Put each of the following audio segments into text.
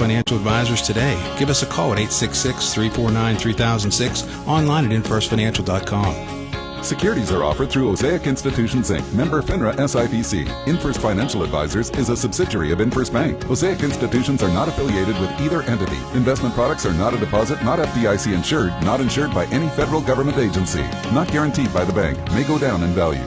Financial Advisors today. Give us a call at 866-349-3006, online at infirstfinancial.com. Securities are offered through Osaic Institutions, Inc., member FINRA SIPC. Infirst Financial Advisors is a subsidiary of Infirst Bank. Osaic Institutions are not affiliated with either entity. Investment products are not a deposit, not FDIC insured, not insured by any federal government agency, not guaranteed by the bank, may go down in value.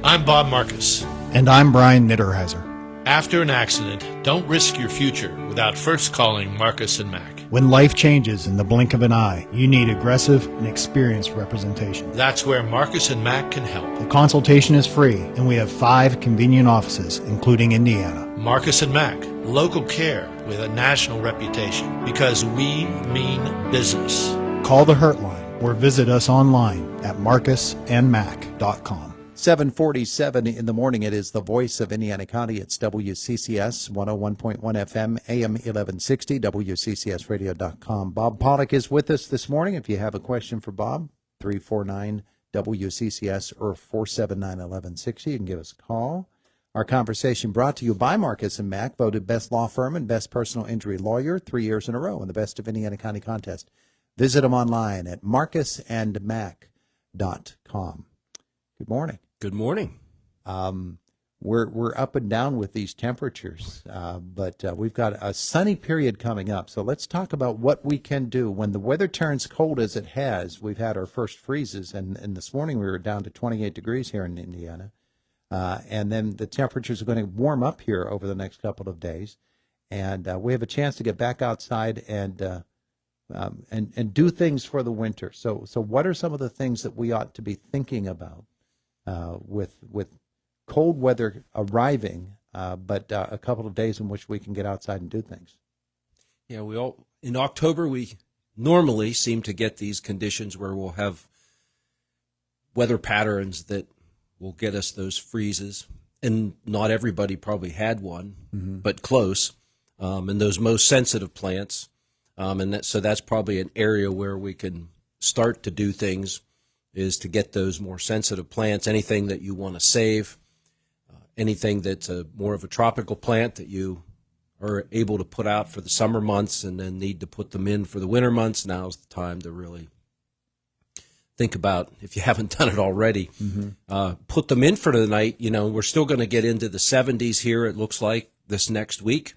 I'm Bob Marcus. And I'm Brian Nitterheiser. After an accident, don't risk your future without first calling Marcus and Mac. When life changes in the blink of an eye, you need aggressive and experienced representation. That's where Marcus and Mac can help. The consultation is free, and we have 5 convenient offices, including Indiana. Marcus and Mac, local care with a national reputation, because we mean business. Call the Hurt Line or visit us online at marcusandmac.com. 7:47 in the morning. It is the voice of Indiana County. It's WCCS 101.1 FM, AM 1160, WCCSradio.com. Bob Pollock is with us this morning. If you have a question for Bob, 349-WCCS or 479-1160. You can give us a call. Our conversation brought to you by Marcus and Mac, voted best law firm and best personal injury lawyer 3 years in a row in the Best of Indiana County contest. Visit them online at marcusandmac.com. Good morning. Good morning. We're up and down with these temperatures, but we've got a sunny period coming up. So let's talk about what we can do when the weather turns cold as it has. We've had our first freezes, and this morning we were down to 28 degrees here in Indiana. And then the temperatures are going to warm up here over the next couple of days. And we have a chance to get back outside and do things for the winter. So what are some of the things that we ought to be thinking about with cold weather arriving, but a couple of days in which we can get outside and do things? Yeah, in October we normally seem to get these conditions where we'll have weather patterns that will get us those freezes, and not everybody probably had one, but close, and those most sensitive plants, so that's probably an area where we can start to do things, is to get those more sensitive plants, anything that you want to save, anything that's more of a tropical plant that you are able to put out for the summer months and then need to put them in for the winter months. Now's the time to really think about, if you haven't done it already, put them in for the night. You know, we're still going to get into the 70s here, it looks like, this next week.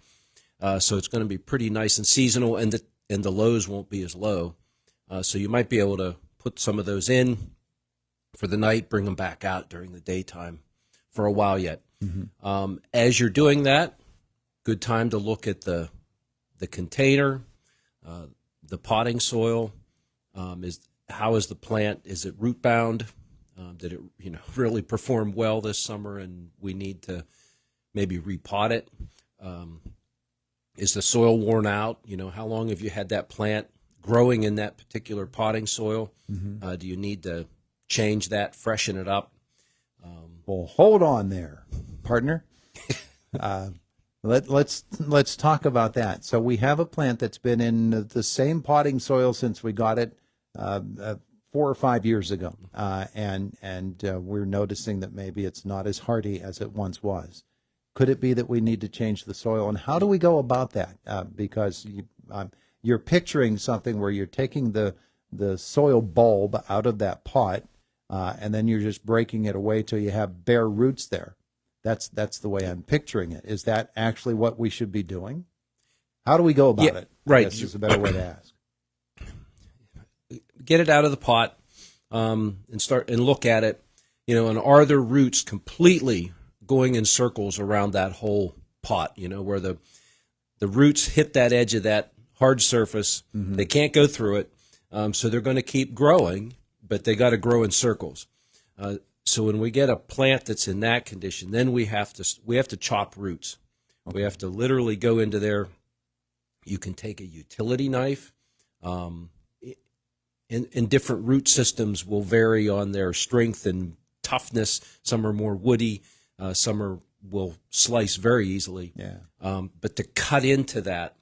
So it's going to be pretty nice and seasonal, and the lows won't be as low. So you might be able to put some of those in for the night, bring them back out during the daytime for a while yet. As you're doing that, good time to look at the container, the potting soil. How is the plant? Is it root bound? Did it really perform well this summer and we need to maybe repot it? Is the soil worn out? How long have you had that plant growing in that particular potting soil? Do you need to change that, freshen it up? Well, hold on there, partner. Let's talk about that. So we have a plant that's been in the same potting soil since we got it 4 or 5 years ago, and we're noticing that maybe it's not as hardy as it once was. Could it be that we need to change the soil, and how do we go about that? Because you're picturing something where you're taking the soil bulb out of that pot, and then you're just breaking it away till you have bare roots there. That's the way I'm picturing it. Is that actually what we should be doing? How do we go about it? Right. I guess is a better way to ask. Get it out of the pot, and start and look at it. And are there roots completely going in circles around that whole pot? Where the roots hit that edge of that hard surface. They can't go through it, so they're going to keep growing, but they got to grow in circles. So when we get a plant that's in that condition, then we have to chop roots. Okay. We have to literally go into there. You can take a utility knife. And different root systems will vary on their strength and toughness. Some are more woody. Some will slice very easily. Yeah. But to cut into that,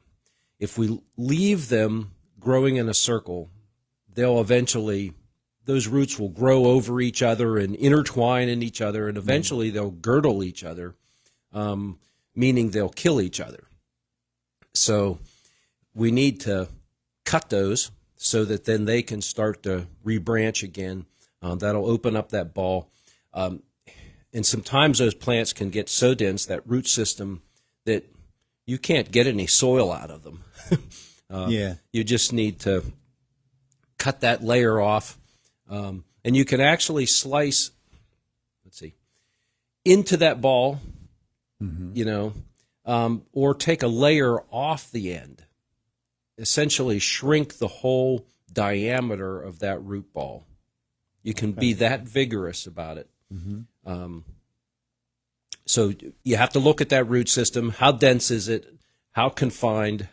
if we leave them growing in a circle, those roots will grow over each other and intertwine in each other, and eventually they'll girdle each other, meaning they'll kill each other. So we need to cut those so that then they can start to rebranch again. That'll open up that ball. And sometimes those plants can get so dense, that root system, that you can't get any soil out of them. You just need to cut that layer off. And you can actually slice, into that ball, or take a layer off the end. Essentially shrink the whole diameter of that root ball. You can be that vigorous about it. So you have to look at that root system. How dense is it? How confined?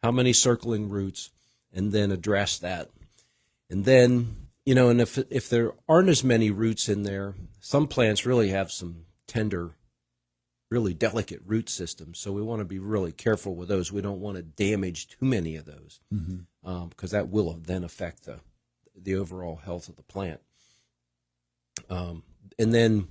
How many circling roots? And then address that. And then, and if there aren't as many roots in there, some plants really have some tender, really delicate root systems. So we want to be really careful with those. We don't want to damage too many of those, because that will then affect the overall health of the plant. And then,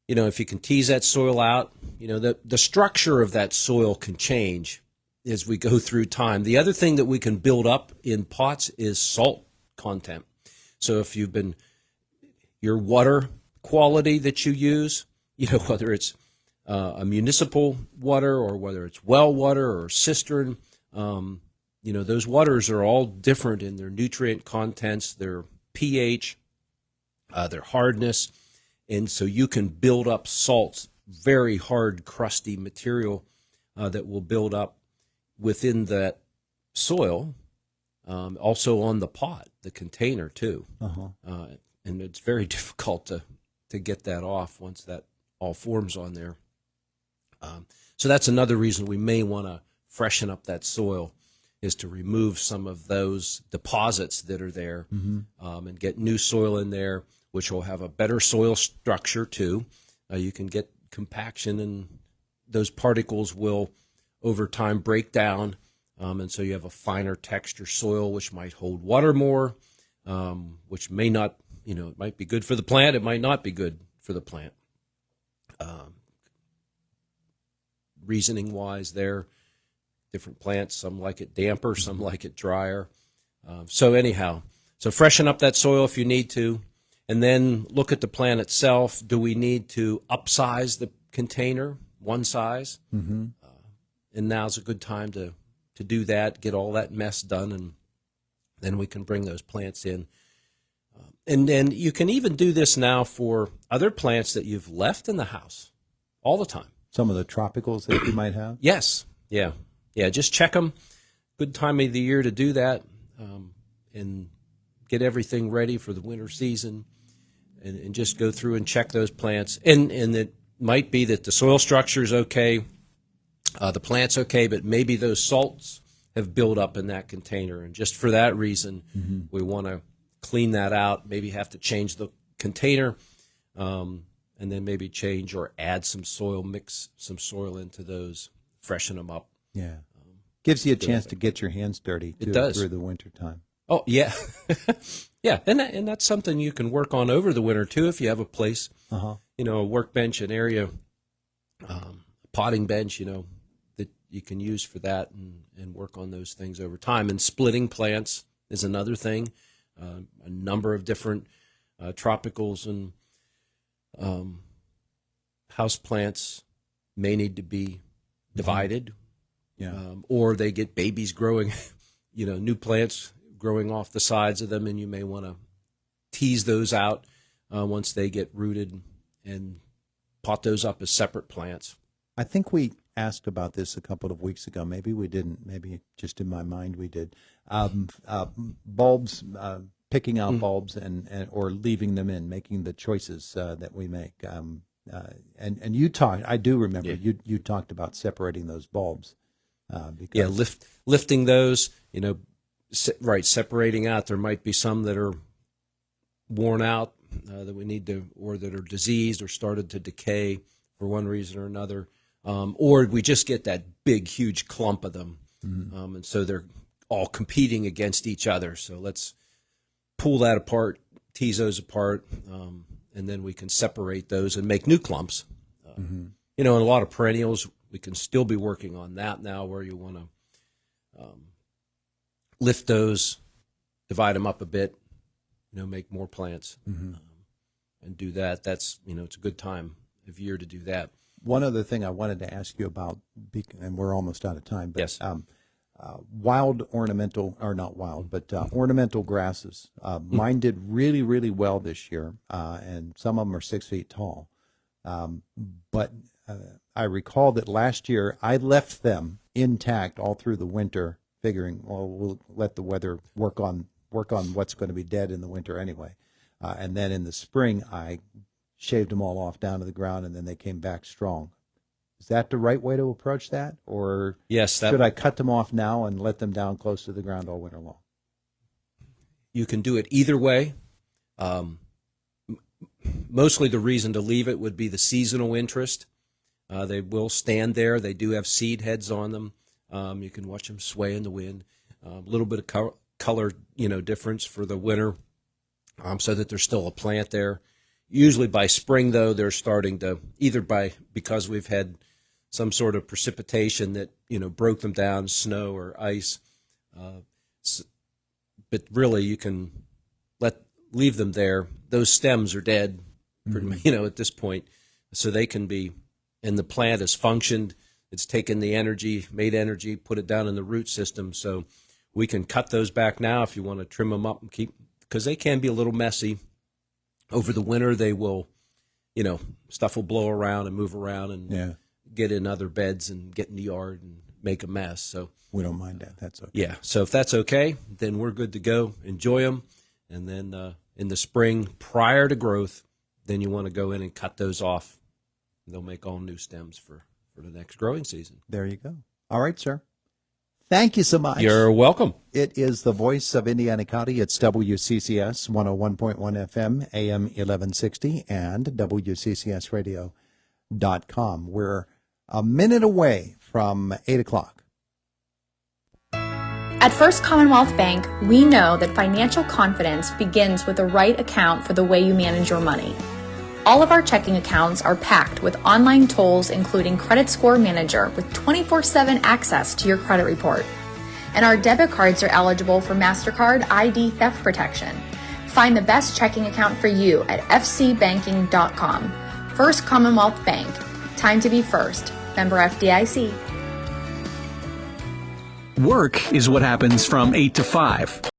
if you can tease that soil out, the structure of that soil can change as we go through time. The other thing that we can build up in pots is salt content. So if your water quality that you use, whether it's a municipal water or whether it's well water or cistern, those waters are all different in their nutrient contents, their pH, their hardness. And so you can build up salts, very hard, crusty material that will build up within that soil, also on the pot, the container too. And it's very difficult to get that off once that all forms on there. So that's another reason we may want to freshen up that soil, is to remove some of those deposits that are there, and get new soil in there, which will have a better soil structure too. You can get compaction, and those particles will over time break down, and so you have a finer texture soil, which might hold water more, which may not, it might be good for the plant, it might not be good for the plant. Reasoning wise there, different plants, some like it damper, some like it drier. So freshen up that soil if you need to. And then look at the plant itself. Do we need to upsize the container, one size? And now's a good time to do that, get all that mess done, and then we can bring those plants in. And then you can even do this now for other plants that you've left in the house all the time. Some of the tropicals that you might have? Yes. Yeah. Just check them. Good time of the year to do that, and get everything ready for the winter season. And just go through and check those plants. And it might be that the soil structure is okay, the plant's okay, but maybe those salts have built up in that container. And just for that reason, we want to clean that out, maybe have to change the container, and then maybe change or add some soil, mix some soil into those, freshen them up. Yeah. Gives you a chance to get your hands dirty too, it does. Through the wintertime. Oh, yeah. Yeah, and that's something you can work on over the winter, too, if you have a place, a workbench, an area, potting bench, that you can use for that, and work on those things over time. And splitting plants is another thing. A number of different tropicals and house plants may need to be divided, or they get babies growing, new plants growing off the sides of them, and you may want to tease those out once they get rooted and pot those up as separate plants. I think we asked about this a couple of weeks ago. Maybe we didn't. Maybe just in my mind we did. Bulbs, picking out bulbs and or leaving them in, making the choices that we make. And you talked. I do remember you talked about separating those bulbs. Lifting those. Separating out. There might be some that are worn out that we need to, or that are diseased or started to decay for one reason or another, or we just get that big, huge clump of them, and so they're all competing against each other. So let's pull that apart, tease those apart, and then we can separate those and make new clumps. And a lot of perennials, we can still be working on that now, where you want to lift those, divide them up a bit, make more plants, and do that. That's, it's a good time of year to do that. One other thing I wanted to ask you about, and we're almost out of time, but Yes. wild ornamental, or not wild, but ornamental grasses. Mine did really, really well this year, and some of them are 6 feet tall. But I recall that last year I left them intact all through the winter, figuring, well, we'll let the weather work on what's going to be dead in the winter anyway. And then in the spring, I shaved them all off down to the ground, and then they came back strong. Is that the right way to approach that? Or Yes, should I cut them off now and let them down close to the ground all winter long? You can do it either way. Mostly the reason to leave it would be the seasonal interest. They will stand there. They do have seed heads on them. You can watch them sway in the wind. A little bit of color, difference for the winter, so that there's still a plant there. Usually by spring, though, they're starting to, because we've had some sort of precipitation that, broke them down, snow or ice. But really, you can leave them there. Those stems are dead, pretty much, at this point. So they can be, and the plant has functioned. It's taken the energy, made energy, put it down in the root system. So we can cut those back now if you want to trim them up and keep, because they can be a little messy. Over the winter, they will, stuff will blow around and move around and get in other beds and get in the yard and make a mess. So we don't mind that. That's okay. Yeah. So if that's okay, then we're good to go. Enjoy them. And then in the spring, prior to growth, then you want to go in and cut those off. They'll make all new stems for the next growing season. There you go. All right, sir. Thank you so much. You're welcome. It is the voice of Indiana County. It's WCCS 101.1 FM, AM 1160, and WCCSradio.com. We're a minute away from 8 o'clock. At First Commonwealth Bank, we know that financial confidence begins with the right account for the way you manage your money. All of our checking accounts are packed with online tools, including Credit Score Manager with 24/7 access to your credit report. And our debit cards are eligible for MasterCard ID theft protection. Find the best checking account for you at fcbanking.com. First Commonwealth Bank. Time to be first. Member FDIC. Work is what happens from 8 to 5.